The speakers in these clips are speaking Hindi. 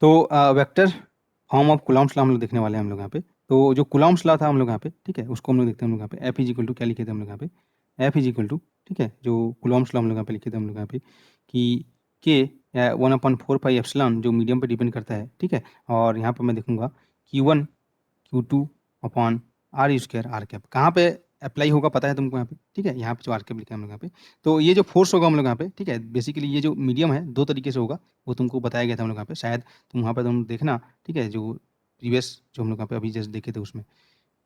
तो vector form of Coulomb's law हम लोग देखने वाले हैं हम लोग यहाँ पे। तो जो कूलॉम्स लॉ था हम लोग यहाँ पे, ठीक है, उसको हम लोग देखते हैं हम लोग यहाँ पे। एफ इज इक्वल टू क्या लिखे थे हम लोग यहाँ पे, एफ इज इक्वल टू, ठीक है, जो कूलॉम्स लॉ हम लोग यहाँ पे लिखे थे हम लोग यहाँ पे कि के 1/4π जो मीडियम पे डिपेंड करता है, ठीक है। और यहाँ पे मैं देखूंगा Q1 Q2 upon R square R cap कहाँ पे अप्लाई होगा पता है तुमको यहाँ पे, ठीक है। यहाँ पे जो आर कैप लिखा है हम लोग यहाँ पे, तो ये जो फोर्स होगा हम लोग यहाँ पे, ठीक है, बेसिकली ये जो मीडियम है दो तरीके से होगा, वो तुमको बताया गया था हम लोग यहाँ पे, शायद तुम वहाँ पे तुम देखना, ठीक है, जो प्रीवियस जो हम लोग यहाँ पे अभी जस्ट देखे थे उसमें,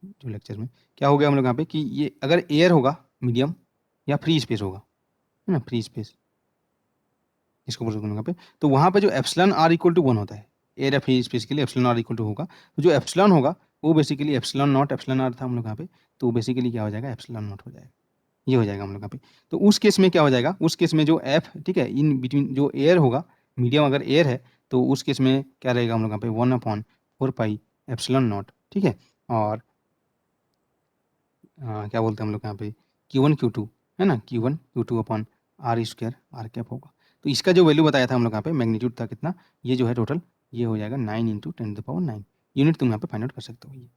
जो लेक्चर में क्या हो गया हम लोग यहाँ पे कि ये अगर एयर होगा मीडियम या फ्री स्पेस होगा, है ना, फ्री स्पेस इसको बोल सकते हैं यहाँ पे, तो वहाँ पे जो एप्सिलॉन आर इक्वल टू 1 होता है, एयर या फ्री स्पेस के लिए एप्सिलॉन आर इक्वल टू होगा, तो जो एप्सिलॉन होगा वो basically epsilon naught epsilon R था हम लोग यहाँ पे, तो बेसिकली क्या हो जाएगा, एप्सिलॉन नॉट हो जाएगा, ये हो जाएगा हम लोग यहाँ पे। तो उस केस में क्या हो जाएगा, उस केस में जो एफ, ठीक है, इन बिटवीन जो एयर होगा, मीडियम अगर एयर है तो उस केस में क्या रहेगा हम लोग यहाँ पे 1/4π एप्सिलॉन नॉट, ठीक है। और क्या बोलते हैं हम लोग यहाँ पे Q1 Q2, है ना, Q1 Q2 upon R square R cap होगा। तो इसका जो वैल्यू बताया था हम लोग यहाँ पे, मैग्नीट्यूड था कितना, ये जो है टोटल ये हो जाएगा 9 × 10⁹ यूनिट तुम यहाँ पे फाइंड आउट कर सकते हो ये।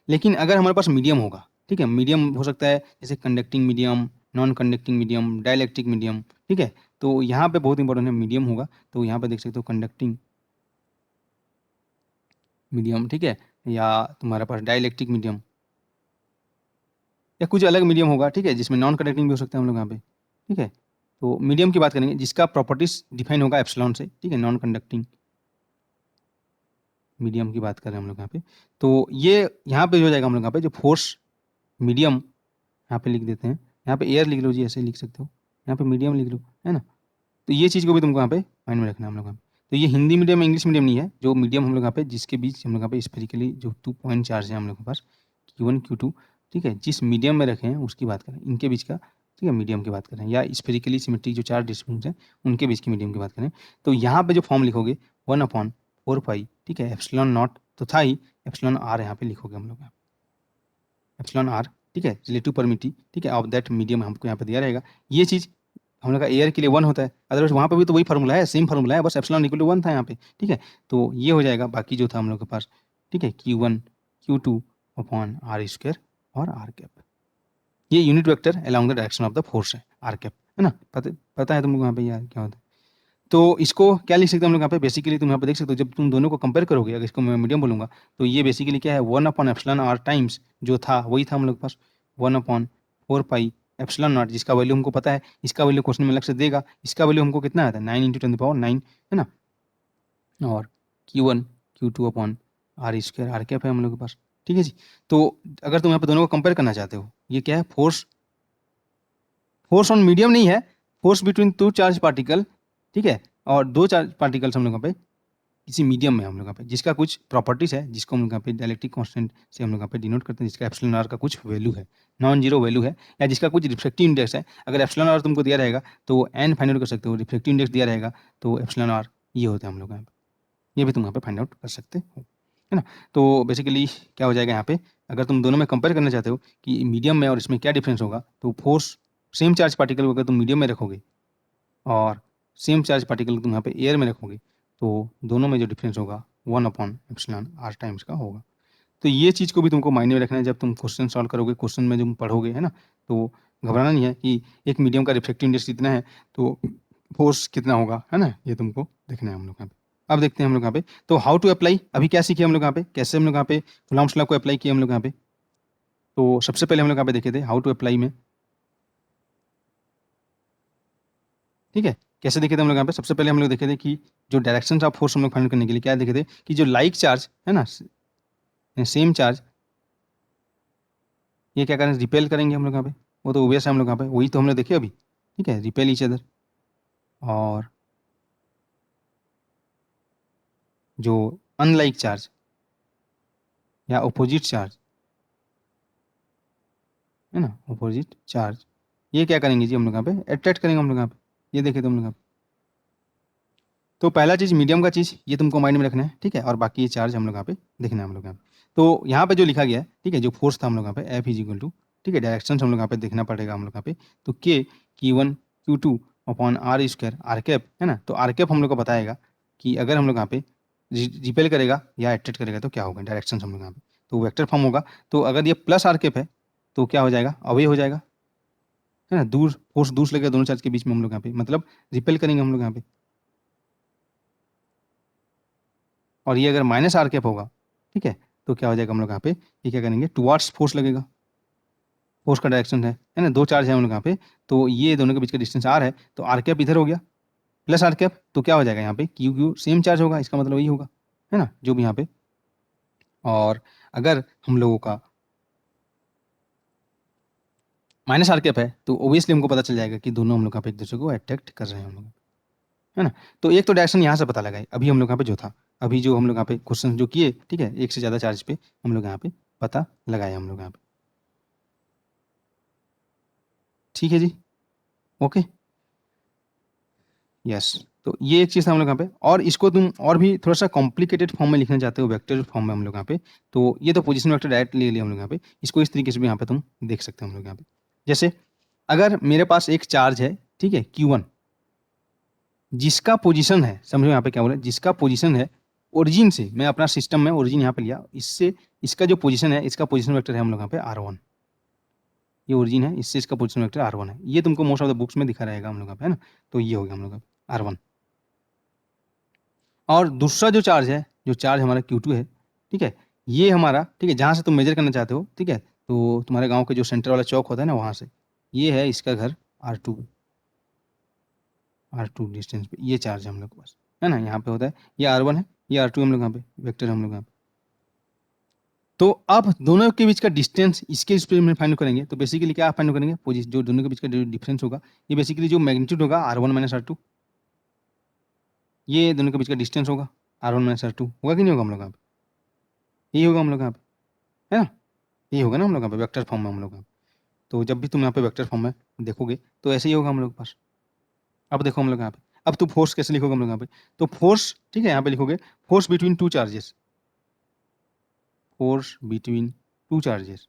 लेकिन अगर हमारे पास मीडियम होगा, ठीक है, मीडियम हो सकता है जैसे conducting medium, non conducting medium, dielectric medium, ठीक है, तो यहाँ पे बहुत इंपॉर्टेंट है मीडियम होगा, तो यहाँ पे देख सकते हो कंडक्टिंग मीडियम, ठीक है, या तुम्हारे पास डाइलेक्ट्रिक मीडियम या कुछ अलग मीडियम होगा, ठीक है, जिसमें नॉन कंडक्टिंग भी हो सकता है हम लोग यहाँ पे, ठीक है। तो मीडियम की बात करेंगे जिसका प्रॉपर्टीज डिफाइन होगा एप्सिलॉन से, ठीक है, नॉन कंडक्टिंग मीडियम की बात कर रहे हैं हम लोग यहाँ पे। तो ये यहाँ पे हो जाएगा हम लोग यहाँ पे जो फोर्स मीडियम यहाँ पे लिख देते हैं, यहाँ पे एयर लिख लो जी, ऐसे लिख सकते हो, यहाँ पे मीडियम लिख लो, है ना। तो ये चीज़ को भी तुमको यहाँ पे माइंड में रखना है हम लोग यहाँ पे। तो ये हिंदी मीडियम इंग्लिश मीडियम नहीं है, जो मीडियम हम लोग यहाँ पे जिसके बीच हम लोग यहाँ पे स्पेरिकली जो 2 पॉइंट चार्ज है हम लोग के पास Q1 Q2, ठीक है, जिस मीडियम में रखे हैं उसकी बात करें, इनके बीच का, ठीक है, मीडियम की बात करें, या स्पेरिकली सिमेट्रिक जो चार डिस्टेंस है उनके बीच की मीडियम की बात करें, तो यहाँ पे जो फॉर्म लिखोगे 1/4π, ठीक है, एप्सिलॉन नॉट तो था ही, एप्सिलॉन आर यहाँ पे लिखोगे हम लोग, एप्सिलॉन आर, ठीक है, रिलेटिव परमिटी, ठीक है, ऑफ दैट मीडियम हमको यहाँ पे दिया रहेगा। ये चीज़ हम लोग का एयर के लिए 1 होता है, अदरवाइज वहाँ पे भी तो वही फार्मूला है, सेम फार्मूला है, बस एप्सिलॉन इक्वल टू 1 था यहाँ पे, ठीक है। तो ये हो जाएगा, बाकी जो था हम लोग के पास, ठीक है, Q1 Q2 upon R square और आर कैप, ये unit vector along the direction of the force है, आर कैप, है ना, पता है तुमको यहाँ पे यार क्या होता है। तो इसको क्या लिख सकते हैं हम लोग यहाँ पे, बेसिकली तुम यहाँ पे देख सकते हो, जब तुम दोनों को कंपेयर करोगे, अगर इसको मैं मीडियम बोलूँगा तो ये बेसिकली क्या है, 1/εr टाइम्स जो था वही था हम लोग के पास 1/4π एप्सिलॉन नॉट, जिसका वैल्यू हमको पता है, इसका वैल्यू क्वेश्चन में अलग से देगा, इसका वैल्यू हमको कितना आता है 9 × 10⁹, है ना। और Q1 Q2 upon R square R cap है हम लोग के पास, ठीक है जी। तो अगर तुम यहाँ पे दोनों को कंपेयर करना चाहते हो, ये क्या है, फोर्स, फोर्स ऑन मीडियम नहीं है, force between two charge particle, ठीक है, और दो चार्ज पार्टिकल्स हम लोग यहाँ पे किसी मीडियम में हम लोग यहाँ पे, जिसका कुछ प्रॉपर्टीज है, जिसको हम लोग यहाँ पे डायलेक्ट्रिक कांस्टेंट से हम लोग यहाँ पे डिनोट करते हैं, जिसका एप्सिलॉन आर का कुछ वैल्यू है, नॉन जीरो वैल्यू है, या जिसका कुछ रिफ्लेक्टिव इंडेक्स है। अगर एप्सिलॉन आर तुमको दिया रहेगा तो एन फाइंड आउट कर सकते हो, रिफ्लेक्टिव इंडेक्स दिया रहेगा तो एप्सिलॉन आर ये होता है हम लोग यहाँ पे, ये भी तुम यहाँ पे फाइंड आउट कर सकते हो, है ना। तो बेसिकली क्या हो जाएगा यहाँ पे, अगर तुम दोनों में कंपेयर करना चाहते हो कि मीडियम में और इसमें क्या डिफरेंस होगा, तो फोर्स सेम चार्ज पार्टिकल को अगर तुम मीडियम में रखोगे और सेम चार्ज पार्टिकल तुम यहाँ पे एयर में रखोगे, तो दोनों में जो डिफरेंस होगा 1/εr टाइम्स का होगा। तो ये चीज़ को भी तुमको मायने में रखना है जब तुम क्वेश्चन सॉल्व करोगे, क्वेश्चन में तुम पढ़ोगे, है ना। तो घबराना नहीं है कि एक मीडियम का रिफ्लेक्टिव इंडेक्स कितना है तो फोर्स कितना होगा, है ना, ये तुमको देखना है हम लोग यहाँ पे। अब देखते हैं हम लोग यहाँ पे, तो हाउ टू अप्लाई, अभी क्या सीखे हम लोग यहाँ पे, कैसे हम लोग यहाँ पे कूलॉम्स लॉ को अप्लाई किए हम लोग यहाँ पे। तो सबसे पहले हम लोग यहाँ पे देखे थे हाउ टू अप्लाई में, ठीक है, कैसे देखे थे हम लोग यहाँ पे, सबसे पहले हम लोग देखे थे कि जो डायरेक्शन ऑफ फोर्स हम लोग फाइंड करने के लिए क्या देखे थे कि जो लाइक चार्ज है ना, सेम चार्ज, ये क्या करें, रिपेल करेंगे हम लोग यहाँ पे, वो तो ओबियस है हम लोग यहाँ पे, वही तो हमने देखे अभी, ठीक है, रिपेल ईच अदर। और जो अनलाइक चार्ज या अपोजिट चार्ज, है ना, अपोजिट चार्ज, ये क्या करेंगे जी हम लोग यहाँ पे, अट्रैक्ट करेंगे हम लोग यहाँ पे, ये देखे थे हम लोग यहाँ पे। तो पहला चीज़ मीडियम का चीज़ ये तुमको माइंड में रखना है, ठीक है, और बाकी ये चार्ज हम लोग यहाँ पे देखना है हम लोग यहाँ पे। तो यहाँ पे जो लिखा गया है, ठीक है, जो फोर्स था हम लोग यहाँ पे एफ इज इक्वल टू, ठीक है, डायरेक्शन हम लोग यहाँ पे देखना पड़ेगा हम लोग यहाँ पे, तो के Q1 Q2 upon R square R cap, है ना। तो आर कैप हम लोग को बताएगा कि अगर हम लोग यहाँ पे रिपेल करेगा या अट्रैक्ट करेगा तो क्या होगा, डायरेक्शन हम लोग यहाँ पे, तो वेक्टर फॉर्म होगा। तो अगर ये प्लस आर कैप है तो क्या हो जाएगा, अवे हो जाएगा, है ना, दूर, फोर्स दूर से लगेगा दोनों चार्ज के बीच में हम लोग यहाँ पे, मतलब रिपेल करेंगे हम लोग यहाँ पे। और ये अगर माइनस आर कैप होगा, ठीक है, तो क्या हो जाएगा हम लोग यहाँ पे, ये क्या करेंगे, टुवार्ड्स फोर्स लगेगा, फोर्स का डायरेक्शन है ना, दो चार्ज है हम लोग यहाँ पे, तो ये दोनों के बीच का डिस्टेंस आर है, तो आर कैप इधर हो गया प्लस आर कैप, तो क्या हो जाएगा यहाँ पे, क्यू क्यू सेम चार्ज होगा, इसका मतलब यही होगा, है ना, जो भी यहाँ पे। और अगर हम लोगों का माइनस आर कैप है तो ओबियसली हमको पता चल जाएगा कि दोनों हम लोग यहाँ पे एक दूसरे को अट्रैक्ट कर रहे हैं हम लोग, है ना। तो एक तो डायरेक्शन यहाँ से पता लगाए अभी हम लोग यहाँ पे जो था, अभी जो हम लोग यहाँ पे क्वेश्चन जो किए, ठीक है, एक से ज़्यादा चार्ज पे हम लोग यहाँ पे पता लगाए हम लोग यहाँ पे, ठीक है जी, ओके, यस। तो ये एक चीज़ था हम लोग यहाँ पे, और इसको तुम और भी थोड़ा सा कॉम्प्लिकेटेड फॉर्म में लिखना चाहते हो, वेक्टर फॉर्म में हम लोग यहाँ पे, तो ये तो पोजीशन वेक्टर डायरेक्ट ले लिया हम लोग यहाँ पे, इसको इस तरीके से भी यहाँ पे तुम देख सकते हो हम लोग यहाँ पे। जैसे अगर मेरे पास एक चार्ज है, ठीक है, Q1, जिसका पोजीशन है, समझो यहाँ पे क्या बोला, जिसका पोजीशन है ओरिजिन से, मैं अपना सिस्टम में ओरिजिन यहाँ पे लिया, इससे इसका जो पोजीशन है, इसका पोजीशन वेक्टर है हम लोग यहाँ पे R1, ये ओरिजिन है, इससे इसका पोजीशन वेक्टर R1 है, ये तुमको मोस्ट ऑफ द बुक्स में दिखा रहेगा हम लोग यहाँ पे, है ना। तो ये हो गया हम लोग R1। और दूसरा जो चार्ज है, जो चार्ज हमारा Q2 है, ठीक है, ये हमारा, ठीक है, जहाँ से तुम मेजर करना चाहते हो, ठीक है, तो तुम्हारे गाँव के जो सेंटर वाला चौक होता है ना, वहाँ से, ये है इसका घर R2 डिस्टेंस पे, ये चार्ज है हम लोग के पास, है ना, यहाँ पे होता है, ये R1 है, ये R2 हम लोग यहाँ पे वेक्टर हम लोग यहाँ पे। तो अब दोनों के बीच का डिस्टेंस इसके इस पे में फाइंड करेंगे, तो बेसिकली क्या फाइंड करेंगे, पोजीशन जो दोनों के बीच का जो डिफरेंस होगा, ये बेसिकली जो मैग्नीट्यूड होगा R1 माइनस R2, ये दोनों के बीच का डिस्टेंस होगा R1 माइनस R2, होगा कि नहीं होगा हम लोग यहाँ पे, यही होगा हम लोग यहाँ पे, है ना, यही होगा ना हम लोग यहाँ पे वेक्टर फॉर्म में हम लोग यहाँ पे। तो जब भी तुम यहाँ पे वेक्टर फॉर्म में देखोगे तो ऐसे ही होगा हम लोग के पास। अब देखो हम लोग यहाँ पे, अब तो फोर्स कैसे लिखोगे हम लोग यहाँ पे, तो फोर्स, ठीक है, यहाँ पे लिखोगे force between two charges, force between two charges,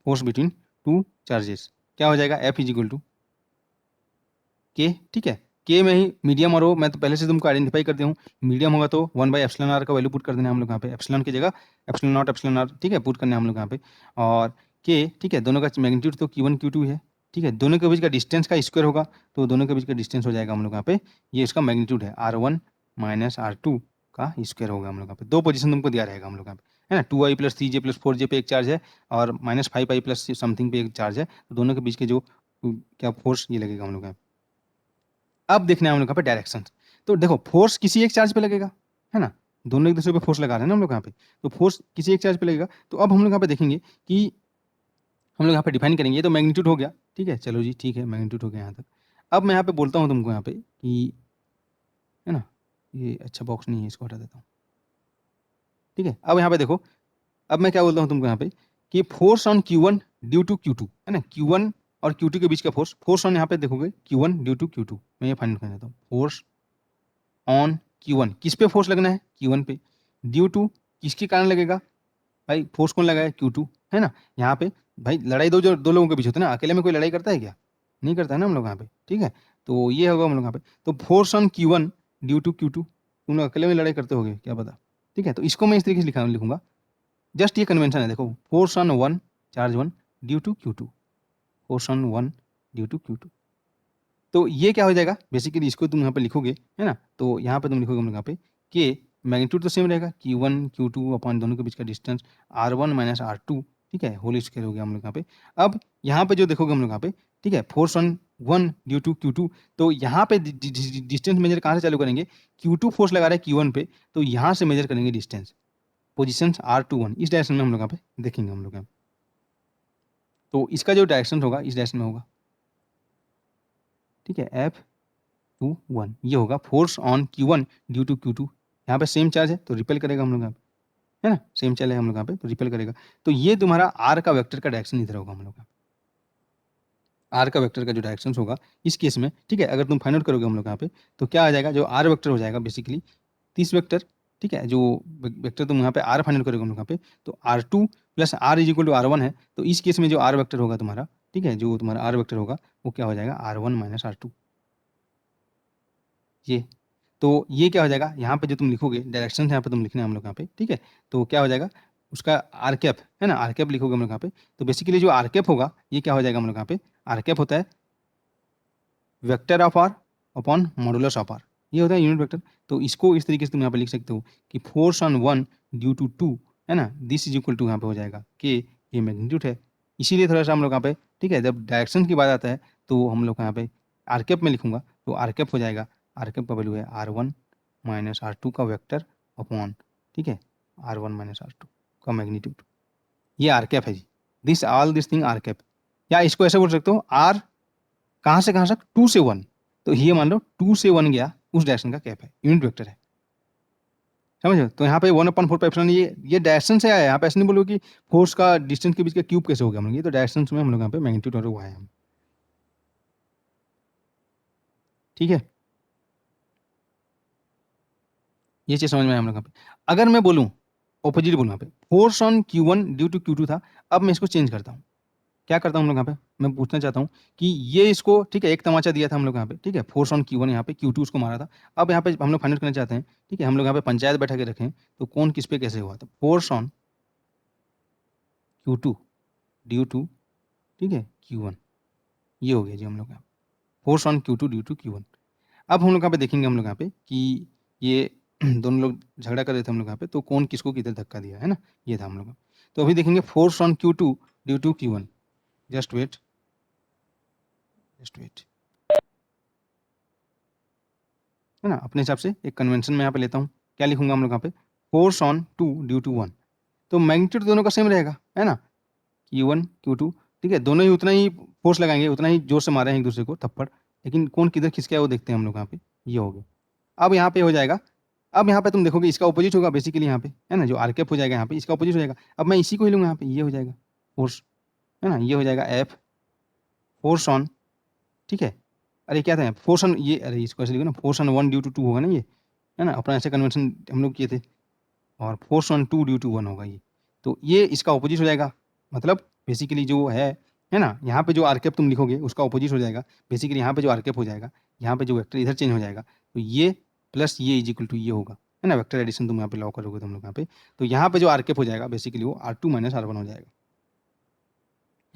force between two charges, क्या हो जाएगा, F इज इक्वल टू के, ठीक है, के में ही मीडियम, और वो मैं तो पहले से तुमको आइडेंटिफाई कर दिया हूँ, मीडियम होगा तो 1/εr का वैल्यू पुट कर देना हम लोग यहाँ पे, एप्सिलॉन की जगह एप्सिलॉन नॉट एप्सिलॉन आर, ठीक है, पुट करना है हम लोग यहाँ पे। और के, ठीक है, दोनों का मैग्नीट्यूड तो Q1 Q2 है, ठीक है, दोनों के बीच का डिस्टेंस का स्क्वायर होगा, तो दोनों के बीच का डिस्टेंस हो जाएगा हम लोग यहाँ पे, ये इसका मैग्नीट्यूड है R1 माइनस R2 का स्क्वायर होगा हम लोग यहाँ पे। दो पोजीशन तुमको दिया रहेगा हम लोग यहाँ पे, है ना, 2i plus 3j plus 4j पे एक चार्ज है, और माइनस 5i प्लस समथिंग पे एक चार्ज है, तो दोनों के बीच के जो क्या फोर्स ये लगेगा हम लोग यहाँ पे। अब देखना है हम लोग यहाँ पे डायरेक्शन, तो देखो फोर्स किसी एक चार्ज पे लगेगा, है ना, दोनों एक दूसरे पे फोर्स लगा रहे हैं ना हम लोग यहाँ पे, तो फोर्स किसी एक चार्ज पे लगेगा। तो अब हम लोग यहाँ पे देखेंगे कि हम लोग यहाँ पे डिफाइन करेंगे, ये तो मैग्नीट्यूड हो गया, ठीक है, चलो जी, ठीक है, मैग्नीट्यूड हो गया यहाँ तक। अब मैं यहाँ पे बोलता हूँ तुमको यहाँ पे कि, है ना, ये अच्छा बॉक्स नहीं है, इसको हटा देता हूँ, ठीक है। अब यहाँ पे देखो, अब मैं क्या बोलता हूँ तुमको यहाँ पे कि force on Q1 due to Q2, है ना, Q1 और Q2 के बीच का फोर्स, फोर्स ऑन यहाँ पे देखोगे Q1 ड्यू टू Q2, मैं ये फाइंड कर देता हूँ, फोर्स ऑन Q1, किस पे फोर्स लगना है, Q1 पे, ड्यू टू किसके कारण लगेगा, भाई फोर्स कौन लगाया, Q2, है ना। यहाँ पे भाई लड़ाई दो लोगों के बीच होती है ना, अकेले में कोई लड़ाई करता है क्या, नहीं करता है ना हम लोग यहाँ पे, ठीक है। तो ये होगा हम लोग यहाँ पे, तो force on Q1 due to Q2, तुम लोग अकेले में लड़ाई करते होगे क्या पता, ठीक है। तो इसको मैं इस तरीके से लिखूंगा, जस्ट ये कन्वेंशन है, देखो force on one, charge one due to Q2, force on one due to Q2, तो ये क्या हो जाएगा, बेसिकली इसको तुम यहाँ पे लिखोगे, है ना, तो यहाँ पे तुम लिखोगे हम लोग यहाँ पे कि मैग्नीट्यूड तो सेम रहेगा, Q1 Q2 अपॉन दोनों के बीच का डिस्टेंस R1 माइनस R2, ठीक है, होल स्क्वायर हो गया हम लोग यहाँ पे। अब यहाँ पे जो देखोगे हम लोग यहाँ पे, ठीक है, force on one due to Q2, तो यहाँ पे डिस्टेंस मेजर कहाँ से चालू करेंगे, Q2 फोर्स लगा रहे हैं Q1 पे, तो यहाँ से मेजर करेंगे डिस्टेंस, पोजिशन R21, इस डायरेक्शन में हम लोग यहाँ पे देखेंगे हम लोग यहाँ पे। तो इसका जो डायरेक्शन होगा इस डायरेक्शन में होगा, ठीक है, F21, ये होगा force on Q1 due to Q2, यहाँ पे सेम चार्ज है तो रिपेल करेगा हम लोग यहाँ पे, है ना, सेम चार्ज है हम लोग यहाँ पे तो रिपेल करेगा। तो ये तुम्हारा R का वेक्टर का डायरेक्शन इधर होगा हम लोग का, R का वेक्टर का जो डायरेक्शन होगा इस केस में, ठीक है, अगर तुम फाइंड आउट करोगे हम लोग यहाँ पे, तो क्या आ जाएगा, जो R वेक्टर हो जाएगा बेसिकली 30 वेक्टर, ठीक है, जो वेक्टर तुम यहाँ पे R फाइंड आउट करोगे हम लोग यहाँ पे, तो R2 plus R is equal to R1 है, तो इस केस में जो R वेक्टर होगा तुम्हारा, ठीक है, जो तुम्हारा R वेक्टर होगा वो क्या हो जाएगा, R1 माइनस R2, ये। तो ये क्या हो जाएगा, यहाँ पे जो तुम लिखोगे डायरेक्शन यहाँ पे तुम लिखना है हम लोग यहाँ पे, ठीक है। तो क्या हो जाएगा उसका आर कैप है ना, आर कैप लिखोगे हम लोग यहाँ पे। तो बेसिकली जो आर कैप होगा ये क्या हो जाएगा हम लोग यहाँ पे, आर कैप होता है vector of R upon modulus of R, ये होता है यूनिट वेक्टर। तो इसको इस तरीके से तुम यहाँ पे लिख सकते हो कि force on one due to two, है ना, दिस इज इक्वल टू यहाँ पे हो जाएगा कि ये मैग्नीट्यूड है। इसीलिए थोड़ा सा हम लोग यहाँ पे, ठीक है, जब डायरेक्शन की बात आता है तो हम लोग यहाँ पे आर कैप में लिखूंगा, तो आर कैप हो जाएगा, आर कैप का वैल्यू है R1 माइनस R2 का वेक्टर अपॉन, ठीक है, R1 माइनस R2 का मैग्नीट्यूड। ये आर कैप है जी, this all this thing are cap. या इसको ऐसे बोल सकते हो आर कहाँ से कहाँ तक, 2 से 1, तो ये मान लो 2 से 1 गया उस डायरेक्शन का कैप है, यूनिट वेक्टर है, समझो। तो यहाँ पे 1/4 ये डायरेक्शन से आया है, यहाँ पे ऐसे नहीं बोलो कि फोर्स का डिस्टेंस के बीच का क्यूब कैसे हो गया, हम लोग ये तो डायरेक्शन में हम लोग यहाँ पे मैग्नीट्यूड और वो आया है, ठीक है। ये चीज समझ में आया हम लोग यहाँ पे। अगर मैं बोलूँ ऑपोजिट बोलूँ यहाँ पे, force on Q1 due to Q2 था, अब मैं इसको चेंज करता हूँ। क्या करता हूँ हम लोग यहाँ पे, मैं पूछना चाहता हूँ कि ये इसको, ठीक है, एक तमाचा दिया था हम लोग यहाँ पे, ठीक है, फोर्स ऑन Q1, यहाँ पे Q2 उसको मारा था। अब यहाँ पे हम लोग फाइंड करना चाहते हैं, ठीक है, हम लोग यहाँ पे पंचायत बैठा के रखें तो कौन किस पे कैसे हुआ, तो force on Q2 due to, ठीक है, Q1, ये हो गया जी हम लोग यहाँ force on Q2 due to Q1। अब हम लोग यहाँ पे देखेंगे हम लोग यहाँ पे कि ये दोनों लोग झगड़ा कर रहे थे हम लोग यहाँ पे, तो कौन किसको किधर धक्का दिया है ना, ये था हम लोग का। तो अभी देखेंगे force on Q2 due to Q1, just wait, just wait, है ना, अपने हिसाब से एक कन्वेंशन में यहाँ पे लेता हूँ। क्या लिखूंगा हम लोग यहाँ पे, फोर्स ऑन 2 ड्यू टू 1, तो मैग्नीट्यूड दोनों का सेम रहेगा, है ना, Q1 Q2, ठीक है, दोनों ही उतना ही फोर्स लगाएंगे, उतना ही जोर से मारे हैं एक दूसरे को थप्पड़, लेकिन कौन किधर खिसका है वो देखते हैं हम लोग यहाँ पे, ये हो गया। अब यहाँ पे हो जाएगा, अब यहाँ पे तुम देखोगे इसका ऑपोजिट होगा बेसिकली यहाँ पे, है ना, जो आर कैप हो जाएगा यहाँ पे इसका ऑपोजिट हो जाएगा। अब मैं इसी को ही लूंगा यहाँ पे, ये हो जाएगा फोर्स, है ना, ये हो जाएगा एफ फोर्स ऑन, ठीक है, अरे क्या था फोर्स ऑन, ये अरे इसको ऐसे लिखो ना, फोर्स ऑन 1 ड्यू टू 2 होगा ना ये, है ना, अपना ऐसे कन्वेंशन हम लोग किए थे, और फोर्स ऑन 2 ड्यू टू 1 होगा ये। तो ये इसका ऑपोजिट हो जाएगा, मतलब बेसिकली जो है ना, यहाँ पे जो आर कैप तुम लिखोगे उसका ऑपोजिट हो जाएगा, बेसिकली यहाँ पे जो आर कैप हो जाएगा, यहाँ पे जो वेक्टर इधर चेंज हो जाएगा, तो ये प्लस ये इज इक्वल टू ये होगा, है ना, वेक्टर एडिशन तुम यहाँ पे लॉ करोगे तुम लोग यहाँ पे, तो यहाँ पे जो आर कैप हो जाएगा बेसिकली वो R2 माइनस R1 हो जाएगा।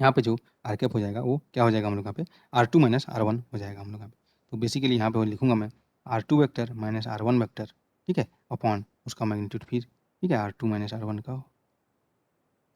यहाँ पे जो आर कैप हो जाएगा वो क्या हो जाएगा हम लोग यहाँ पे, R2 माइनस R1 हो जाएगा हम लोग यहाँ पे। तो बेसिकली यहाँ पे वो लिखूंगा मैं R2 vector minus R1 vector, ठीक है, अपॉन उसका मैग्नीट्यूड फिर, ठीक है, R2 माइनस R1 का।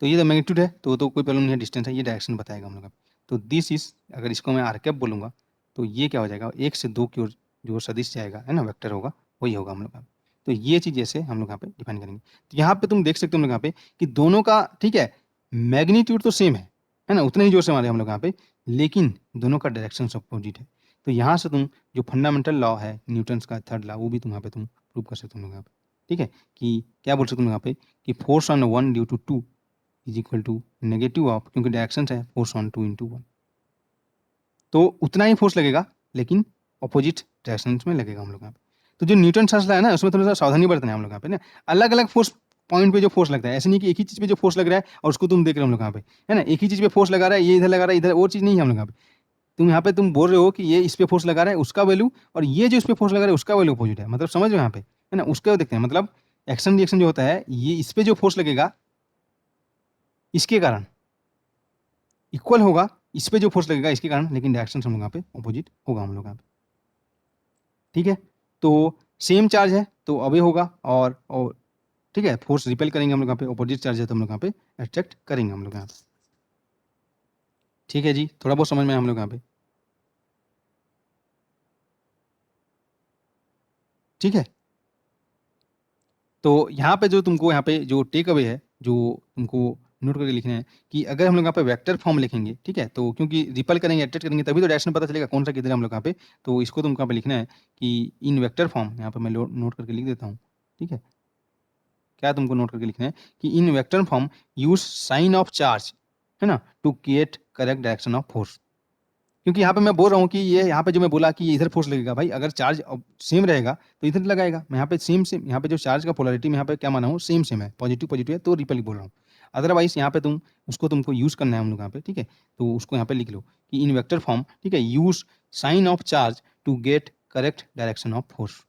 तो ये तो मैग्नीट्यूड है तो कोई प्रॉब्लम नहीं है, डिस्टेंस है, ये डायरेक्शन बताएगा हम लोग का। तो दिस इज, अगर इसको मैं आर कैप बोलूँगा तो ये क्या हो जाएगा, 1 से 2 की ओर जो सदिश जाएगा, है ना, वेक्टर होगा, वही होगा हम लोग का। तो ये चीज़ जैसे हम लोग यहाँ पे डिफाइन करेंगे। तो यहाँ पे तुम देख सकते हो हम लोग यहाँ पे कि दोनों का, ठीक है, मैग्नीट्यूड तो सेम है ना, उतने ही जोर से मारे हम लोग यहाँ पे, लेकिन दोनों का डायरेक्शन अपोजिट है। तो यहाँ से तुम जो फंडामेंटल लॉ है न्यूटन्स का थर्ड लॉ, वो भी तुम यहाँ पे तुम प्रूव कर सकते हो हम लोग यहाँ पे, ठीक है, कि क्या बोल सकते हो यहाँ पे कि force on 1 due to 2 is equal to negative of, क्योंकि डायरेक्शन है फोर्स ऑन 2 इंटू 1, तो उतना ही फोर्स लगेगा लेकिन अपोजिट डायरेक्शन में लगेगा हम लोग यहाँ पे। तो जो न्यूटन शास्त्र है ना, उसमें थोड़ा सा सावधानी बरतना है हम लोग यहाँ पे ना, अलग अलग फोर्स पॉइंट पे जो फोर्स लगता है, ऐसे नहीं कि एक ही चीज पे जो फोर्स लग रहा है और उसको तुम देख रहे हो हम लोग यहाँ पे, है ना, एक ही चीज पे फोर्स लगा रहा है, ये इधर लगा रहा है, इधर वो चीज नहीं है हम लोग यहाँ पे। तुम यहाँ पे तुम बोल रहे हो कि ये इस पे फोर्स लगा रहा है उसका वैल्यू, और ये जो इस पे फोर्स लगा रहा है उसका वैल्यू अपोजिट है, मतलब समझ रहे हो यहाँ पे, है ना, उसका देखते हैं, मतलब एक्शन रिएक्शन जो होता है, ये इस पे जो फोर्स लगेगा इसके कारण इक्वल होगा, इस पे जो फोर्स लगेगा इसके कारण, लेकिन डायरेक्शन हम लोग यहाँ पे अपोजिट होगा हम लोग यहाँ पे, ठीक है। तो सेम चार्ज है तो अवे होगा, और ठीक है, फोर्स रिपेल करेंगे हम लोग यहाँ पे, अपोजिट चार्ज है तो हम लोग यहाँ पे अट्रैक्ट करेंगे हम लोग यहाँ पे, ठीक है जी, थोड़ा बहुत समझ में आया हम लोग यहाँ पे, ठीक है। तो यहाँ पे जो तुमको यहाँ पे जो टेक अवे है, जो तुमको नोट करके लिखना है कि अगर हम लोग यहाँ पे वेक्टर फॉर्म लिखेंगे, ठीक है, तो क्योंकि रिपल करेंगे अट्रैक्ट करेंगे तभी तो डायरेक्शन पता चलेगा कौन सा किधर है हम लोग यहाँ पे। तो इसको तुमको यहाँ पे लिखना है कि इन वेक्टर फॉर्म, यहाँ पे मैं नोट करके लिख देता हूँ, ठीक है, क्या तुमको नोट करके लिखना है कि in vector form use sign of charge, है ना, to create correct direction of force. क्योंकि यहाँ पे मैं बोल रहा हूँ कि ये यहाँ पे जो मैं बोला कि ये इधर फोर्स लगेगा, भाई अगर चार्ज सेम रहेगा तो इधर लगाएगा, मैं यहाँ पे सेम सेम, यहाँ पे जो चार्ज का पोलरिटी में यहाँ पे क्या माना हूँ, सेम सेम है, पॉजिटिव पॉजिटिव है, तो रिपल बोल रहा हूँ। अदरवाइज यहाँ पे तुम उसको तुमको यूज करना है हम लोग यहाँ पे, ठीक है, तो उसको यहाँ पे लिख लो कि इन वेक्टर फॉर्म, ठीक है, use sign of charge to get correct direction of force.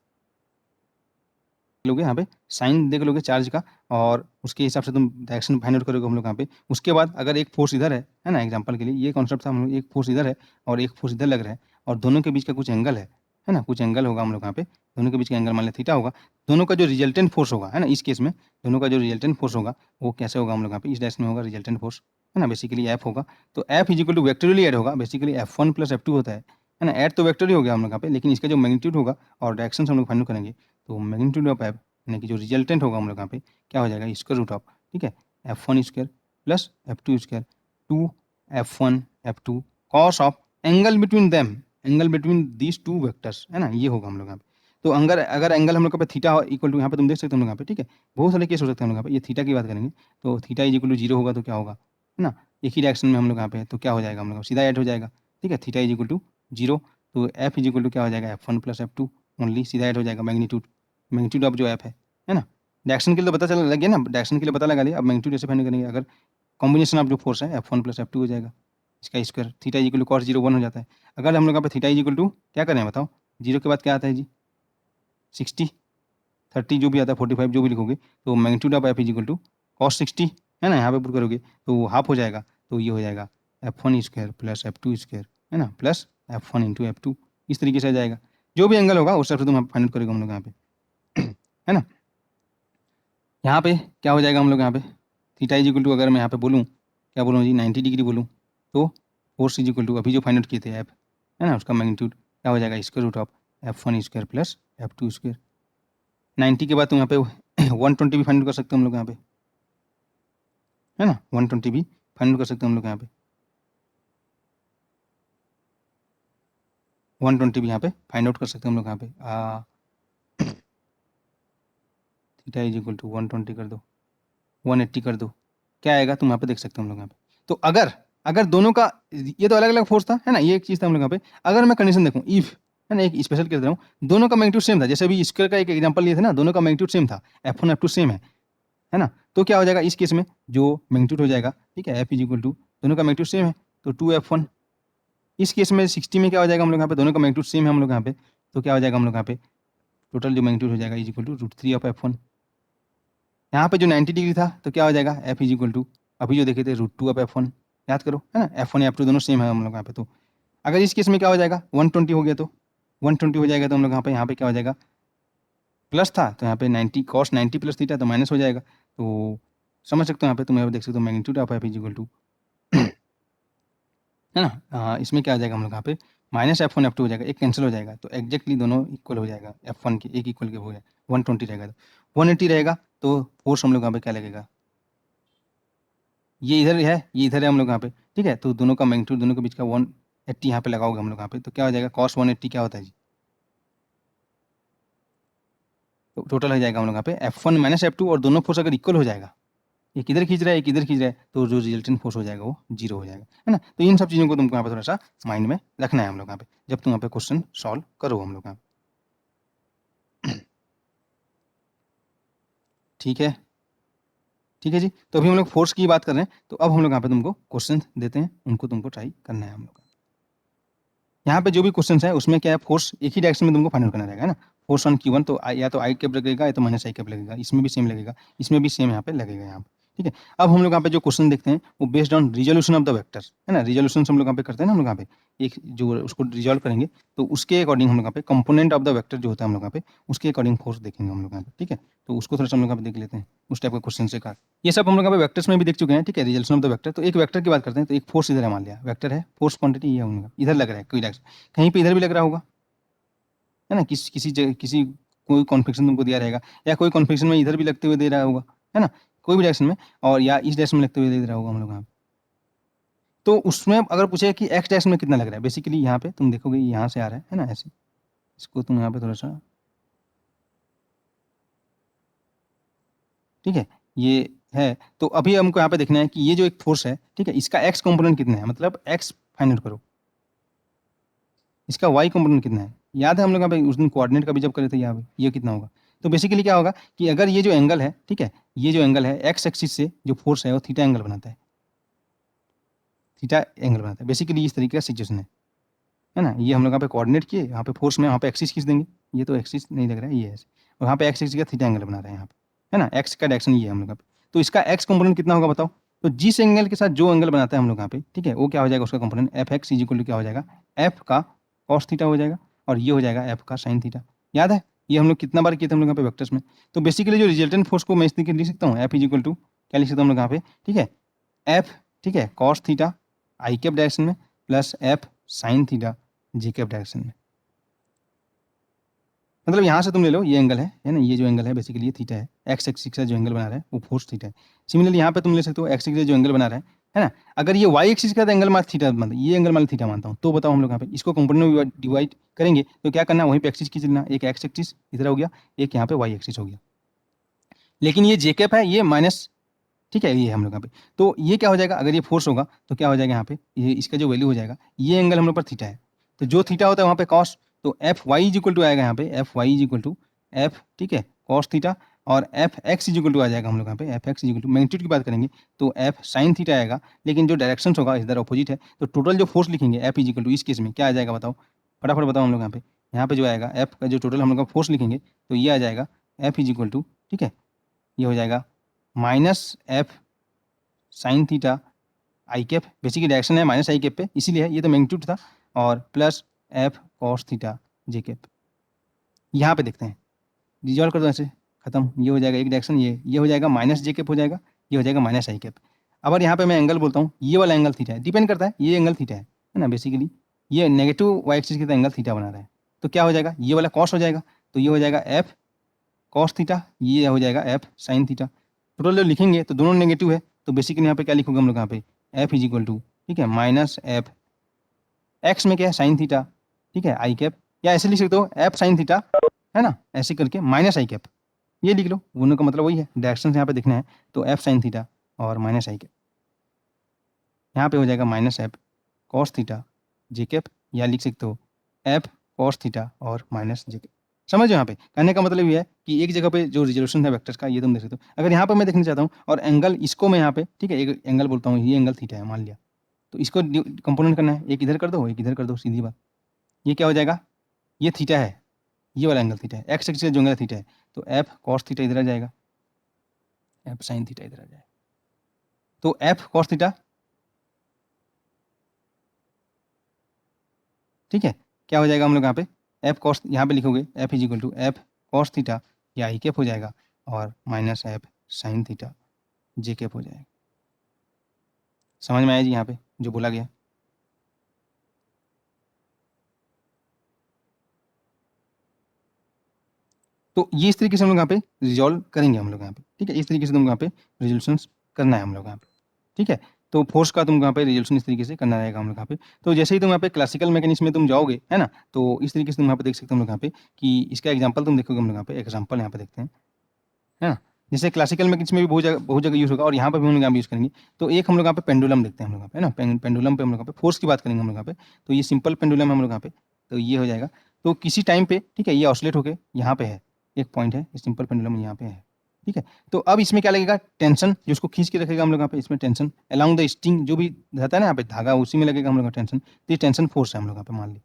लोगे यहाँ पे साइन देख लोगे चार्ज का, और उसके हिसाब से तुम डायरेक्शन फाइंड आउट करोगे हम लोग यहाँ पे। उसके बाद अगर एक फोर्स इधर है ना, एग्जांपल के लिए ये कॉन्सेप्ट था हम लोग, एक फोर्स इधर है और एक फोर्स इधर लग रहा है, और दोनों के बीच का कुछ एंगल है ना, कुछ एंगल होगा हम लोग यहाँ पे, दोनों के बीच का एंगल मान लिया थीटा होगा। दोनों का जो रिजल्टेंट फोर्स होगा है ना, इस केस में दोनों का जो रिजल्टेंट फोर्स होगा वो कैसे होगा हम लोग यहाँ पे, इस डायरेक्शन में होगा रिजल्टेंट फोर्स है ना, बेसिकली एफ होगा। तो F is equal to vectorially add होगा, बेसिकली F1 प्लस F2 होता है ना, ऐड तो वेक्टर ही हो गया हम लोग यहाँ पे, लेकिन इसका जो मैग्नीट्यूड होगा और डायरेक्शन हम लोग फाइंड करेंगे, तो मैग्नीट्यूड ऑफ एफ यानी कि जो रिजल्टेंट होगा हम लोग यहाँ पे क्या हो जाएगा, स्क्वायर रूट ऑफ, ठीक है, F1 square plus F2 square 2 F1 F2 cos of angle between them, angle between these two vectors है ना, ये होगा हम लोग यहाँ पे। तो अगर एंगल हम लोग पे थीटा इक्वल टू, यहाँ पे तुम देख सकते हो हम लोग यहाँ पे, ठीक है, बहुत सारे केस हो सकते हैं हम लोग यहाँ पे। ये थीटा की बात करेंगे तो थीटा इज इक्वल टू 0 होगा तो क्या होगा है ना, एक ही डायरेक्शन में हम लोग यहाँ पे, तो क्या हो जाएगा हम लोग सीधा ऐड हो जाएगा, ठीक है, थीटा इज इक्वल टू 0, तो एफ इज इक्वल टू क्या हो जाएगा F1 प्लस F2 ओनली, सीधा ऐड हो जाएगा मैग्नीट्यूड ऑफ जो एफ है ना। डायरेक्शन के लिए तो पता चला लग गया ना, डायरेक्शन के लिए पता लगा लिया, अब मैग्नीट्यूड ऐसे फाइंड करेंगे, अगर कॉम्बिनेशन ऑफ जो फोर्स है F1 प्लस F2 हो जाएगा, इसका square theta is equal to cos 0 1 हो जाता है। अगर हम लोग यहाँ पे थीटा इज इक्वल टू क्या करें बताओ, 0 के बाद क्या आता है जी 60 30 जो भी आता है 45 जो भी लिखोगे, तो magnitude of F is equal to cos 60 है ना, यहाँ पे पुट करोगे तो हाफ हो जाएगा, तो ये हो जाएगा F1 square plus F2 square है ना, प्लस F1 इंटू F2, इस तरीके से आ जाएगा। जो भी एंगल होगा उस हिसाब से तुम फाइंड करेंगे हम लोग यहाँ पे है ना। यहाँ पे क्या हो जाएगा हम लोग यहाँ पे, थीटा इज इक्वल टू अगर मैं यहाँ पे बोलूँ, क्या बोलूँ जी 90 डिग्री बोलूँ, तो फोर्स इज इक्वल टू अभी जो फाइंड आउट किए थे एफ है ना, उसका मैग्नीट्यूड क्या हो जाएगा square root of F1 square plus F2 square. 90 के बाद तुम यहाँ पे 120 भी फाइंड आउट कर सकते हो हम लोग यहाँ पे है ना, 120 भी फाइंड आउट कर सकते हो हम लोग यहाँ पे, 120 भी यहाँ पे फाइंड आउट कर सकते हैं हम लोग यहाँ पे। थीटा इज इक्वल टू 120 कर दो, 180 कर दो, क्या आएगा तुम यहाँ पे देख सकते हो हम लोग यहाँ पे। तो अगर अगर दोनों का, ये तो अलग अलग फोर्स था है ना, ये एक चीज़ था हम लोग यहाँ पे, अगर मैं कंडीशन देखूँ इफ है ना, एक स्पेशल कर दे रहा हूँ, दोनों का मैग्नीट्यूड सेम था, जैसे अभी स्क्वायर का एक एग्जांपल लिए थे ना, दोनों का मैग्नीट्यूड सेम था, F1 F2 सेम है ना, तो क्या हो जाएगा इस केस में जो मैग्नीट्यूड हो जाएगा, ठीक है, एफ इज इक्वल टू दोनों का मैग्नीट्यूड सेम है तो 2F1। इस केस में 60 में क्या हो जाएगा हम लोग यहाँ पे, दोनों का मैग्नीट्यूड सेम है हम लोग यहाँ पे, तो क्या हो जाएगा हम लोग यहाँ पे टोटल जो मैग्नीट्यूड हो जाएगा is equal to √3 of F1। यहाँ पे जो 90 डिग्री था तो क्या हो जाएगा एफ इज इक्वल टू अभी जो देखे थे √2 ऑफ F1, याद करो है ना, F1 या F2 दोनों सेम है हम लोग यहाँ पे। तो अगर इस केस में क्या हो जाएगा 120 हो गया, तो 120 हो जाएगा तो हम लोग यहाँ पे क्या हो जाएगा, प्लस था तो यहाँ पे 90 कॉस 90 प्लस थीटा तो माइनस हो जाएगा, तो समझ सकते हो यहाँ पे तुम यहाँ पे देख सकते हो magnitude of F is equal to है ना, इसमें क्या आ जाएगा हम लोग यहाँ पे -F1 F2 हो जाएगा, एक कैंसिल हो जाएगा, तो एग्जैक्टली दोनों इक्वल हो जाएगा, F1 के एक इक्वल के हो जाएगा, 120 रहेगा, तो 180 रहेगा, तो फोर्स हम लोग यहाँ पे क्या लगेगा, ये इधर है ये इधर है हम लोग यहाँ पे, ठीक है, तो दोनों का मैग्नीट्यूड दोनों के बीच का 180 यहाँ पे लगाओगे हम लोग यहाँ पे, तो क्या हो जाएगा cos 180 क्या होता है जी, तो टोटल हो जाएगा हम लोग यहाँ पे F1 -F2, और दोनों फोर्स अगर इक्वल हो जाएगा, एक इधर खींच रहा है एक इधर खींच रहा है, तो जो रिजल्टेंट फोर्स हो जाएगा वो 0 हो जाएगा है ना। तो इन सब चीज़ों को तुमको यहाँ पे थोड़ा सा माइंड में रखना है हम लोग यहाँ पे, जब तुम यहाँ पे क्वेश्चन सॉल्व करो हम लोग यहाँ पे। ठीक है, ठीक है जी। तो अभी हम लोग फोर्स की बात कर रहे हैं, तो अब हम लोग यहाँ पे तुमको क्वेश्चन देते हैं, उनको तुमको ट्राई करना है हम लोग। यहाँ पे जो भी क्वेश्चन है उसमें क्या है, फोर्स एक ही डायरेक्शन में तुमको फाइंड करना रहेगा है ना। फोर्स ऑन Q1 तो या तो आई कैप लगेगा या तो माइनस आई कैप लगेगा, इसमें भी सेम लगेगा, इसमें भी सेम यहाँ पे लगेगा यहाँ पे, ठीक है। अब हम लोग यहाँ पे जो क्वेश्चन देखते हैं वो based on resolution of the vector है ना, रिजोल्यूशन हम लोग यहाँ पे करते हैं ना, हम लोग यहाँ पे एक जो उसको रिजॉल्व करेंगे, तो उसके अकॉर्डिंग हम लोग यहाँ पे कंपोनेंट ऑफ द वेक्टर जो होता है हम लोग यहाँ पे उसके अकॉर्डिंग फोर्स देखेंगे हम लोग यहाँ पे, ठीक है। तो उसको थोड़ा सा हम लोग यहाँ पे देख लेते हैं उस टाइप का क्वेश्चन से का, ये सब हम लोग यहाँ पे वेक्टर्स में भी देख चुके हैं, ठीक है, रिजल्यूशन ऑफ द वेक्टर। तो एक वेक्टर की बात करते हैं, तो एक फोर्स इधर है, मान लिया वेक्टर है, फोर्स क्वांटिटी ये है हम लोग इधर लग रहा है कोई डायरेक्शन, कहीं पे इधर भी लग रहा होगा है ना, किसी कोई कॉन्फिगरेशन तुमको दिया रहेगा, या कोई कॉन्फिगरेशन में इधर भी लगते हुए दे रहा होगा है ना, कोई भी डायरेक्शन में, और या इस डायरेक्शन में लगते हुए दे रहा होगा हम लोग यहाँ पे। तो उसमें अगर पूछे कि एक्स डायरेक्शन में कितना लग रहा है, बेसिकली यहाँ पे तुम देखोगे यहाँ से आ रहा है ना, ऐसे इसको तुम यहाँ पे थोड़ा सा, ठीक है, ये है। तो अभी हमको यहाँ पे देखना है कि ये जो एक फोर्स है, ठीक है, इसका एक्स कंपोनेंट कितना है, मतलब एक्स फाइंड आउट करो, इसका वाई कंपोनेंट कितना है। याद है हम लोग यहाँ पे उस दिन कोऑर्डिनेट का भी जब करे थे, यहाँ पे ये कितना होगा। तो बेसिकली क्या होगा कि अगर ये जो एंगल है, ठीक है, ये जो एंगल है एक्स एक्सिस से जो फोर्स है वो थीटा एंगल बनाता है, थीटा एंगल बनाता है, बेसिकली इस तरीके का सिचुएशन है। है ना। ये हम लोग यहाँ पे कोऑर्डिनेट किए, यहाँ पे फोर्स में यहाँ पे एक्सिस खींच देंगे, ये तो एक्सिस नहीं लग रहा है, ये है, और यहाँ पे एक्स एक्सिस का थीटा एंगल बना रहे हैं यहाँ पे, है ना। एक्स का डायरेक्शन ये है हम लोग यहाँ पे, तो इसका एक्स कंपोनेंट कितना होगा बताओ। तो जिस एंगल के साथ जो एंगल बनाता है हम लोग यहाँ पे, ठीक है, वो क्या हो जाएगा, उसका component F X is equal to क्या हो जाएगा, एफ का कॉस थीटा हो जाएगा, और ये हो जाएगा एफ का साइन थीटा। याद है, ये हम लोग कितना बार किए थे हम लोग यहाँ पे वेक्टर्स में। तो बेसिकली जो रिजल्टेंट फोर्स को मैं इस तरीके लिख सकता हूँ, एफ इज इक्वल टू क्या लिख सकता हूँ हम लोग यहाँ पे, ठीक है, एफ, ठीक है, कॉस थीटा आई कैप डायरेक्शन में प्लस एफ साइन थीटा जी कैप डायरेक्शन में। मतलब यहाँ से तुम ले लो, ये एंगल है ना, ये जो एंगल है बेसिकली ये थीटा है, एक्स एक्सिस का जो एंगल बना रहा है वो फोर्स थीटा है। सिमिलरली यहाँ पे तुम ले सकते हो एक्स एक्सिस जो एंगल बना रहा है ना। अगर ये वाई एक्सिस का एंगल मान थीटा मानता, ये एंगल मान थीटा मानता हूँ, तो बताओ हम लोग यहाँ पे इसको कंपोनेंट में डिवाइड करेंगे तो क्या करना है, वहीं पे एक्सिस खींच लेना, एक एक्स एक्सिस इधर हो गया, एक यहाँ पे वाई एक्सिस हो गया। लेकिन ये जे कैप है, ये माइनस, ठीक है, ये हम लोग यहाँ पे, तो ये क्या हो जाएगा, अगर ये फोर्स होगा तो क्या हो जाएगा यहाँ पे, ये इसका जो वैल्यू हो जाएगा, ये एंगल हम लोग पर थीटा है, तो जो थीटा होता है वहाँ पे कॉस, तो F Y is equal to आएगा यहाँ पे, F Y is equal to F, ठीक है, कॉस थीटा, और F X is equal to आ जाएगा हम लोग यहाँ पे, F X is equal to magnitude की बात करेंगे तो एफ साइन थीटा आएगा, लेकिन जो डायरेक्शन होगा इधर अपोजिट है, तो टोटल जो फोर्स लिखेंगे एफ इज इक्वल टू, इस केस में क्या आ जाएगा बताओ, फटाफट बताओ हम लोग यहाँ पे जो आएगा एफ का जो टोटल हम लोग का फोर्स लिखेंगे तो ये आ जाएगा एफ इज इक्वल टू, ठीक है, ये हो जाएगा माइनस एफ साइन थीटा आई कैप, बेसिकली डायरेक्शन है माइनस आई कैप पे, इसीलिए ये तो मैग्नीट्यूड था, और plus F cos theta J cap. यहाँ पे देखते हैं, रिजॉल्व कर दो ऐसे, खत्म, ये हो जाएगा एक डायरेक्शन, ये हो जाएगा माइनस जे कैप हो जाएगा, ये हो जाएगा माइनस आई कैप। अब अगर यहाँ पे मैं एंगल बोलता हूँ, ये वाला एंगल थीटा है, डिपेंड करता है, ये एंगल थीटा है ना, बेसिकली ये नेगेटिव वाई एक्सिस की तरह एंगल थीटा बना रहा है, तो क्या हो जाएगा, ये वाला कॉस हो जाएगा, तो ये हो जाएगा एफ कॉस थीटा, ये हो जाएगा एफ साइन थीटा। टोटल जो लिखेंगे तो दोनों नेगेटिव है, तो बेसिकली यहाँ पे क्या लिखोगे हम लोग यहाँ पे, एफ इज इक्वल टू, ठीक है, माइनस एफ एक्स में क्या है साइन थीटा, ठीक है, आई कैप, या ऐसे लिख सकते हो एफ साइन थीटा, है ना, ऐसे करके माइनस आई कैप, ये लिख लो, दोनों का मतलब वही है, डायरेक्शन यहाँ पे देखना है, तो एफ साइन थीटा और माइनस आई कैप, यहाँ पे हो जाएगा minus F cos theta J cap, या लिख सकते हो एफ कॉस थीटा और माइनस जे कैप। समझो, यहाँ पे कहने का मतलब ये है कि एक जगह पे जो रिजोल्यूशन है वेक्टर्स का, ये तुम देख सकते हो। अगर यहाँ पे मैं देखना चाहता हूँ और एंगल इसको मैं यहाँ पे, ठीक है, एक एंगल बोलता हूँ, ये एंगल थीटा है मान लिया, तो इसको कंपोनेंट करना है, एक इधर कर दो एक इधर कर दो, सीधी बात, ये क्या हो जाएगा, ये थीटा है, ये वाला एंगल थीटा है, एक्स एक्सिस जो एंगल थीटा है, तो एफ कॉस थीटा इधर आ जाएगा, एफ साइन थीटा इधर आ जाएगा, तो एफ कॉस थीटा, ठीक है, क्या हो जाएगा हम लोग यहाँ पे, एफ कॉस, यहाँ पे लिखोगे F is equal to F cos theta, या आई कैप हो जाएगा, और minus F sine theta J cap हो जाएगा। समझ में आया जी यहाँ पे जो बोला गया। तो ये इस तरीके से हम लोग यहाँ पे रिजॉल्व करेंगे हम लोग यहाँ पे, ठीक है, इस तरीके से तुम यहाँ पे रिजोल्यूशन करना है हम लोग यहाँ पे, ठीक है। तो फोर्स का तुम यहाँ पे रिजोल्यूशन इस तरीके से करना रहेगा हम लोग यहाँ पे। तो जैसे ही तुम यहाँ पे क्लासिकल मैकेनिक्स में तुम जाओगे, है ना, तो इस तरीके से तुम यहाँ पे देख सकते हो हम लोग यहाँ पे कि इसका एग्जाम्पल तुम देखोगे हम लोग यहाँ पे, एग्जाम्पल यहाँ पे देखते हैं, है ना। जैसे क्लासिकल मैकेनिक्स में भी बहुत जगह यूज होगा, और यहाँ पर भी हम लोग यहाँ यूज करेंगे। तो एक हम लोग यहाँ पे पेंडुलम देखते हैं हम लोग यहाँ पे, है ना, पेंडुलम पे हम लोग यहाँ पे फोर्स की बात करेंगे हम लोग यहाँ पे। तो ये सिंपल पेंडुलम है हम लोग यहाँ पे, तो ये हो जाएगा, तो किसी टाइम पे, ठीक है, ये ऑसिलेट होके यहाँ पे है, एक पॉइंट है, ये सिंपल पेंडुलम यहाँ पे है, ठीक है। तो अब इसमें क्या लगेगा, टेंशन, जो उसको खींच के रखेगा हम लोग यहाँ पे, इसमें टेंशन अलोंग द स्ट्रिंग जो भी रहता है ना यहाँ पे धागा, उसी में लगेगा हम लोग का टेंशन, तो ये टेंशन फोर्स है हम लोग यहाँ पे मान लिया,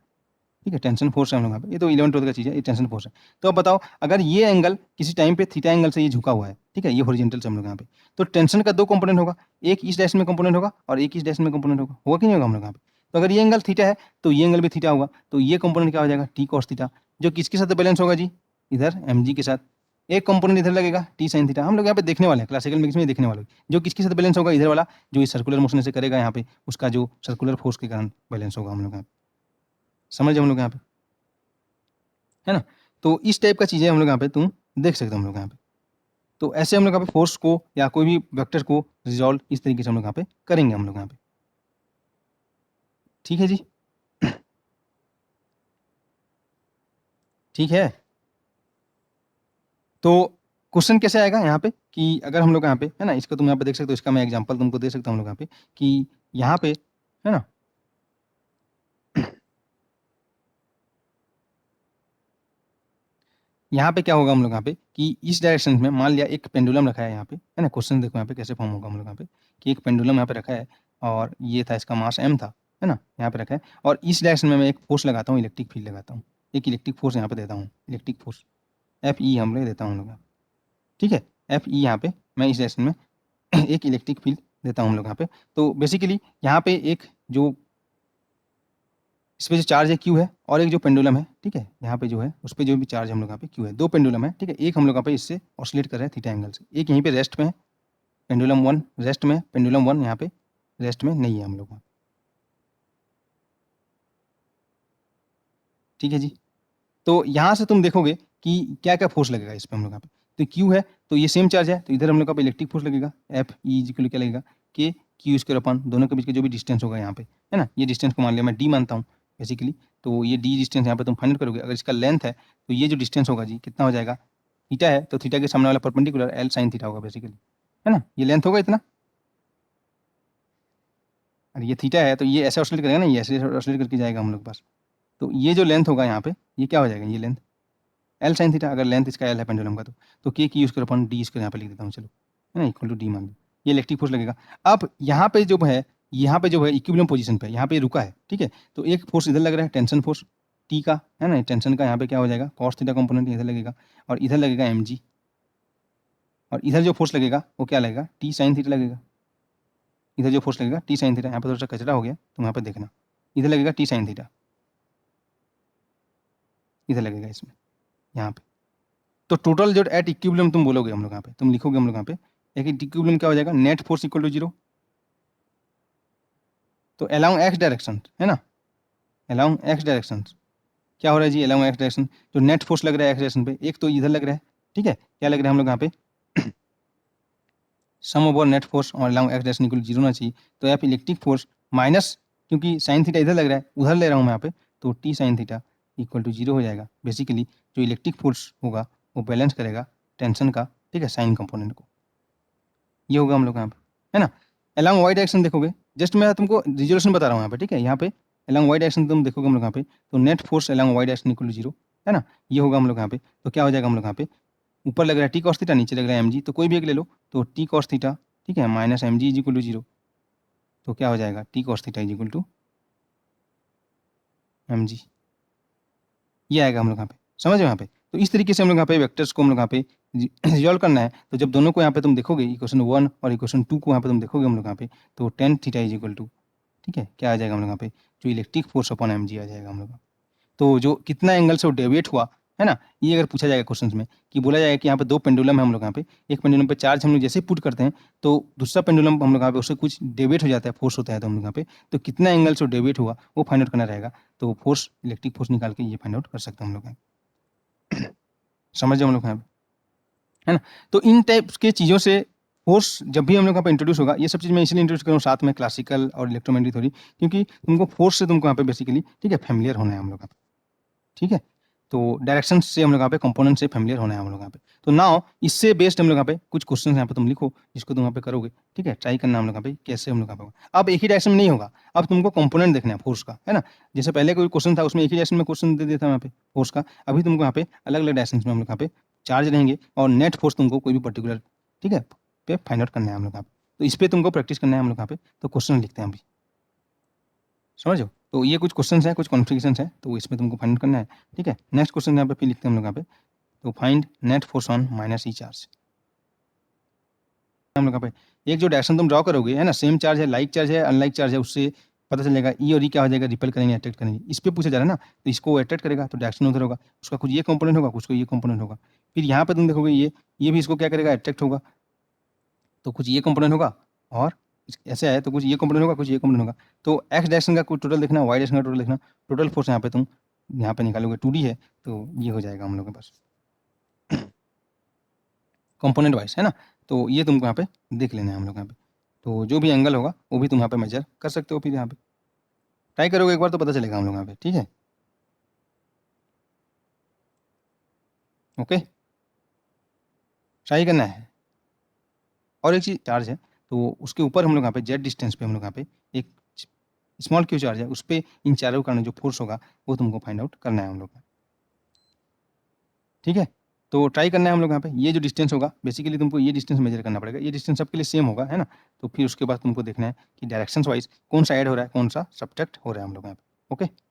ठीक है, टेंशन फोर्स है हम लोग यहाँ पे, ये तो 11 का चीज़ है, ये टेंशन फोर्स है। तो अब बताओ, अगर ये एंगल किसी टाइम पे थीटा एंगल से ये झुका हुआ है, ठीक है, ये हॉरिजॉन्टल से हम लोग यहाँ पे, तो टेंशन का दो कंपोनेंट होगा, एक इस डायरेक्शन में कंपोनेंट होगा और एक इस डायरेक्शन में कंपोनेंट होगा कि नहीं होगा हम लोग यहाँ पे। तो अगर ये एंगल थीटा है तो ये एंगल भी थीटा होगा, तो ये कंपोनेंट क्या हो जाएगा, टी कॉस थीटा, जो किसके साथ बैलेंस होगा जी, इधर एम जी के साथ। एक कंपोनेंट इधर लगेगा टी साइन थीटा, हम लोग यहाँ पे देखने वाले हैं, क्लासिकल मैकेनिक्स में देखने वाले, जो किसके साथ बैलेंस होगा, इधर वाला जो इस सर्कुलर मोशन से करेगा यहाँ पे, उसका जो सर्कुलर फोर्स के कारण बैलेंस होगा हम लोग यहाँ पे। समझ हम लोग यहाँ पे, है ना। तो इस टाइप का चीज़ें हम लोग यहाँ पे तुम देख सकते हो हम लोग यहाँ पे। तो ऐसे हम लोग यहाँ पे फोर्स को या कोई भी वेक्टर को रिजॉल्व इस तरीके से हम लोग यहाँ पे करेंगे हम लोग यहाँ पे, ठीक है जी। ठीक है, तो क्वेश्चन कैसे आएगा यहाँ पे कि अगर हम लोग यहाँ पे, है ना, इसको तुम यहाँ पे देख सकते हो, इसका मैं एग्जांपल तुमको दे सकता हूँ हम लोग यहाँ पे कि यहाँ पे, है ना, यहाँ पे क्या होगा हम लोग यहाँ पे कि इस डायरेक्शन में मान लिया एक पेंडुलम रखा है यहाँ पे, है ना, क्वेश्चन देखो यहाँ पे कैसे फॉर्म होगा हम लोग यहाँ पे कि एक पेंडुलम यहाँ पे रखा है और ये था, इसका मास m था, है ना, यहाँ पे रखा है। और इस डायरेक्शन में मैं एक फोर्स लगाता हूँ, इलेक्ट्रिक फील्ड लगाता हूँ, एक इलेक्ट्रिक फोर्स यहाँ पे देता हूँ, इलेक्ट्रिक फोर्स Fe हम लोग देता हूँ हम लोग, ठीक है। Fe यहाँ पे मैं इस डायरेक्शन में एक इलेक्ट्रिक फील्ड देता हूँ हम लोग यहाँ पे। तो बेसिकली यहाँ पे एक जो इस पे जो चार्ज है Q है, और एक जो पेंडुलम है, ठीक है, यहाँ पे जो है उस पे जो भी चार्ज हम लोग यहाँ पे Q है, दो पेंडुलम है, ठीक है। एक हम लोग यहाँ पे इससे ऑसिलेट कर रहे हैं थीटा एंगल से, एक यहीं पे रेस्ट में है, पेंडुलम 1 रेस्ट में, पेंडुलम 1 यहाँ पे रेस्ट में नहीं है हम लोग, ठीक है जी। तो यहाँ से तुम देखोगे कि क्या क्या फोर्स लगेगा इस पे हम लोग यहाँ पे। तो Q है तो ये सेम चार्ज है, तो इधर हम लोग का इलेक्ट्रिक फोर्स लगेगा, F E इक्वल क्या लगेगा, K Q स्क्वायर अपन दोनों के बीच का जो भी डिस्टेंस होगा यहाँ पे, है ना, ये डिस्टेंस को मान लिया मैं D मानता हूँ बेसिकली। तो ये D डिस्टेंस यहाँ पे तुम फाइंड करोगे, अगर इसका लेंथ है तो ये जो डिस्टेंस होगा जी कितना हो जाएगा, थीटा है तो थीटा के सामने वाला परपेंडिकुलर L sin थीटा होगा बेसिकली, है ना, ये लेंथ होगा इतना, और ये थीटा है तो ये ऐसे ऑसिलेट करेगा ना, ये ऐसे ऑसिलेट करके जाएगा हम लोग के पास। तो ये जो लेंथ होगा यहाँ पे ये क्या हो जाएगा, ये लेंथ L sin थीटा, अगर लेंथ इसका L है पेंडुलम का, तो K की यूज कर अपन D इसको यहाँ पे लिख देता हूँ, चलो, है ना, इक्वल टू D मान लो, ये इलेक्ट्रिक फोर्स लगेगा। अब यहाँ पे जो है, यहाँ पे जो है इक्विलिब्रियम पोजीशन पे यहाँ पे रुका है, ठीक है। तो एक फोर्स इधर लग रहा है, टेंशन फोर्स T का, है ना, टेंशन का यहाँ पे क्या हो जाएगा, cos थीटा कंपोनेंट इधर लगेगा, और इधर लगेगा mg, और इधर जो फोर्स लगेगा वो क्या लगेगा, T sin थीटा लगेगा। इधर जो फोर्स लगेगा T sin थीटा, यहाँ पे थोड़ा सा कचरा हो गया तो यहाँ पे देखना, इधर लगेगा T sin थीटा, इधर लगेगा इसमें, यहाँ पे। तो टोटल जो एट इक्विलिब्रियम तुम बोलोगे हम लोग यहाँ पे, तुम लिखोगे हम लोग यहाँ पे, एक इक्विलिब्रियम क्या हो जाएगा, नेट फोर्स इक्वल टू 0। तो अलोंग एक्स डायरेक्शन, है ना, अलोंग एक्स डायरेक्शन क्या हो रहा है जी, अलोंग एक्स डायरेक्शन जो नेट फोर्स लग रहा है एक्स डायरेक्शन पे, एक तो इधर लग रहा है, ठीक है, क्या लग रहा है हम लोग यहाँ पे, सम ओवर नेट फोर्स और अलोंग एक्स डायरेक्शन इक्वल 0 होना चाहिए। तो यहाँ पे इलेक्ट्रिक फोर्स माइनस, क्योंकि साइन थीटा इधर लग रहा है, उधर ले रहा हूँ मैं यहाँ पे, तो T sine theta equal to 0 हो जाएगा। बेसिकली जो इलेक्ट्रिक फोर्स होगा वो बैलेंस करेगा टेंशन का, ठीक है, साइन कंपोनेंट को, ये होगा हम लोग यहाँ पे, है ना। अलॉन्ग वाई डायरेक्शन देखोगे, जस्ट मैं तुमको रिजोल्यूशन बता रहा हूँ यहाँ पे, ठीक है, यहाँ पे अलॉन्ग वाई डायरेक्शन तुम देखोगे हम लोग यहाँ पे, तो net force along Y direction equal to 0, है ना, ये होगा हम लोग यहाँ पे। तो क्या हो जाएगा हम लोग यहाँ पे, ऊपर लग रहा है टी कॉस थीटा, नीचे लग रहा है एम जी, तो कोई भी एक ले लो, तो टी कॉस थीटा, ठीक है, minus M G is equal to 0, तो क्या हो जाएगा, T cos theta is equal to M G, ये आएगा हम लोग यहाँ पे, समझ रहे हो यहाँ पे। तो इस तरीके से हम लोग यहाँ पे वेक्टर्स को हम लोग यहाँ पे रिजॉल्व करना है। तो जब दोनों को यहाँ पे तुम देखोगे, इक्वेशन 1 और इक्वेशन 2 को यहाँ पे तुम देखोगे हम लोग यहाँ पे, तो tan theta is equal to, ठीक है, क्या आ जाएगा हम लोग यहाँ पे, जो electric force upon M G आ जाएगा हम लोग। तो जो कितना एंगल से वो डेविएट हुआ, है ना, ये अगर पूछा जाएगा क्वेश्चन में, कि बोला जाएगा कि यहाँ पे दो पेंडुलम है हम लोग यहाँ पे, एक पेंडुलम पे चार्ज हम लोग जैसे पुट करते हैं तो दूसरा पेंडुलम हम लोग यहाँ पे उससे कुछ डेविएट हो जाता है, फोर्स होता है, तो हम लोग यहाँ पे तो कितना एंगल से डेविएट हुआ वो फाइंड आउट करना रहेगा। तो फोर्स, इलेक्ट्रिक फोर्स निकाल के ये फाइंड आउट कर सकते हैं हम लोग, समझ जाओ हम लोग यहाँ पे, है ना। तो इन टाइप के चीज़ों से फोर्स जब भी हम लोग यहाँ पे इंट्रोड्यूस होगा, ये सब चीज़ मैं इसलिए इंट्रोड्यूस करूँ साथ में क्लासिकल और इलेक्ट्रोमैग्नेटिक थ्योरी, क्योंकि तुमको फोर्स से तुमको यहाँ पे बेसिकली, ठीक है, फैमिलियर होना है हम लोग यहाँ पे, ठीक है। तो डायरेक्शन से हम लोग यहाँ पे, कंपोनेंट से फैमिलियर होना है हम लोग यहाँ पे। तो नाउ इससे बेस्ड हम लोग यहाँ पे कुछ क्वेश्चन यहाँ पे तुम लिखो, जिसको तुम यहाँ पे करोगे, ठीक है, ट्राई करना हम लोग यहाँ पे कैसे हम लोग यहाँ पे होगा। अब एक ही डायरेक्शन में नहीं होगा, अब तुमको कंपोनेंट देखना है फोर्स का, है ना। जैसे पहले कोई क्वेश्चन था उसमें एक ही डायरेक्शन में क्वेश्चन दे देता यहाँ पे फोर्स का, अभी तुमको यहाँ पे अलग अलग डायरेक्शन में हम लोग यहाँ पे चार्ज रहेंगे, और नेट फोर्स तुमको कोई भी पर्टिकुलर, ठीक है, पे फाइंड आउट करना है हम लोग यहाँ पे। तो इस पर तुमको प्रैक्टिस करना है हम लोग यहाँ पे। तो क्वेश्चन लिखते हैं अभी, समझो। तो ये कुछ क्वेश्चंस हैं, कुछ कॉन्फ़िगरेशंस हैं, तो इसमें तुमको फाइंड करना है, ठीक है। नेक्स्ट क्वेश्चन यहाँ पे फिर लिखते हैं हम लोग यहाँ पे, तो find net force on minus E charge. हम लोग यहाँ पे एक जो डायरेक्शन तुम ड्रॉ करोगे, है ना, सेम चार्ज है, लाइक चार्ज है, अनलाइक चार्ज है, उससे पता चलेगा ई और ई क्या हो जाएगा, रिपेल करेंगे, अट्रैक्ट करेंगे। इस पे पूछा जा रहा है ना, तो इसको अट्रैक्ट करेगा तो डायरेक्शन उधर होगा, उसका कुछ ये कंपोनेंट होगा, कुछ को ये कंपोनेंट होगा। फिर यहाँ पे तुम देखोगे ये भी इसको क्या करेगा, अट्रैक्ट होगा, तो कुछ ये कंपोनेंट होगा, और ऐसे आए तो कुछ ये कंपोनेंट होगा, कुछ ये कंपोनेंट होगा। तो एक्स डायरेक्शन का कुछ टोटल देखना, वाई डायरेक्शन का टोटल देखना, टोटल फोर्स यहाँ पे तुम यहाँ पे निकालोगे, 2D है तो ये हो जाएगा हम लोग के पास कंपोनेंट वाइज, है ना। तो ये तुमको यहाँ पे देख लेना है हम लोग यहाँ पे। तो जो भी एंगल होगा वो भी तुम यहाँ पे मेजर कर सकते हो, फिर यहाँ पे ट्राई करोगे एक बार तो पता चलेगा हम लोग यहाँ पे, ठीक है, ओके, ट्राई करना है। और एक चीज़ चार्ज है, तो उसके ऊपर हम लोग यहाँ पे जेड डिस्टेंस पे हम लोग यहाँ पे एक स्मॉल क्यू चार्ज है, उस पर इन चारों का जो फोर्स होगा वो तुमको फाइंड आउट करना है हम लोग का, ठीक है। तो ट्राई करना है हम लोग यहाँ पे, ये जो डिस्टेंस होगा बेसिकली तुमको ये डिस्टेंस मेजर करना पड़ेगा, ये डिस्टेंस सबके लिए सेम होगा, है ना। तो फिर उसके बाद तुमको देखना है कि डायरेक्शंस वाइज कौन सा ऐड हो रहा है, कौन सा सब्ट्रैक्ट हो रहा है हम लोग यहाँ पे। ओके।